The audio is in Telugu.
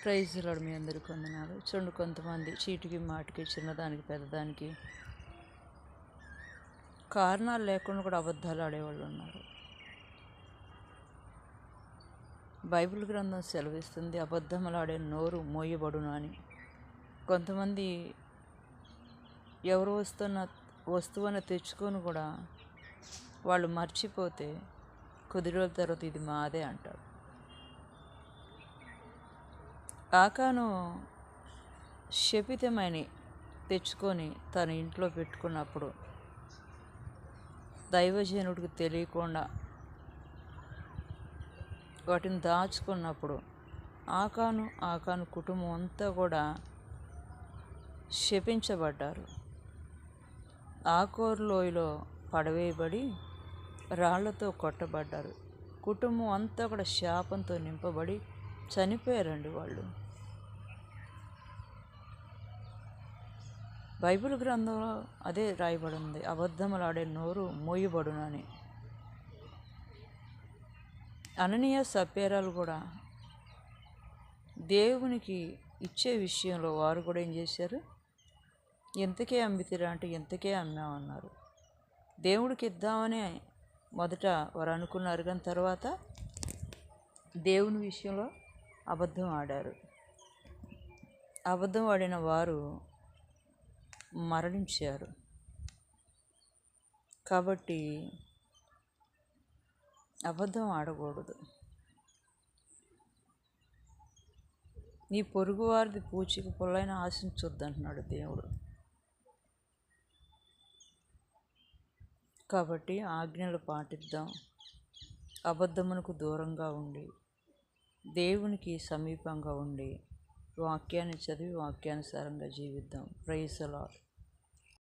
Praise lord. మీ అందరికి వందనాలు. చూడండి, కొంతమంది చీటికి మాటికి చిన్నదానికి పెద్దదానికి కారణాలు లేకుండా కూడా అబద్ధాలు ఆడేవాళ్ళు ఉన్నారు. బైబిల్ గ్రంథం సెలవిస్తుంది, అబద్ధములాడే నోరు మోయబడును అని. కొంతమంది ఎవరు వస్తువుని తెచ్చుకొని కూడా వాళ్ళు మర్చిపోతే కొద్ది రోజుల తర్వాత ఇది మాదే అంటారు. ఆకాను శపితమని తెచ్చుకొని తన ఇంట్లో పెట్టుకున్నప్పుడు దైవజనుడికి తెలియకుండా వాటిని దాచుకున్నప్పుడు ఆకాను కుటుంబం అంతా కూడా శపించబడ్డారు. ఆకోరు లోయలో పడవేయబడి రాళ్లతో కొట్టబడ్డారు. కుటుంబం అంతా కూడా శాపంతో నింపబడి చనిపోయారండి వాళ్ళు. బైబిల్ గ్రంథంలో అదే రాయబడి ఉంది, అబద్ధములాడే నోరు మోయబడునని. అననీయ సప్పేరాలు కూడా దేవునికి ఇచ్చే విషయంలో వారు కూడా ఏం చేశారు, ఎంతకే అమ్మితిరా అంటే ఎంతకే అమ్మామన్నారు. దేవుడికి ఇద్దామని మొదట వారు అనుకున్నారు, కానీ తర్వాత దేవుని విషయంలో అబద్ధం ఆడారు. అబద్ధం ఆడిన వారు మరణించారు. కాబట్టి అబద్ధం ఆడకూడదు. నీ పొరుగువారిది పూచిక పుల్లైన ఆశించొద్దు అంటున్నాడు దేవుడు. కాబట్టి ఆజ్ఞలు పాటిద్దాం, అబద్ధమునకు దూరంగా ఉండి దేవునికి సమీపంగా ఉండి వాక్యాన్ని చదివి వాక్యానుసారంగా జీవిద్దాం. Praise the lord.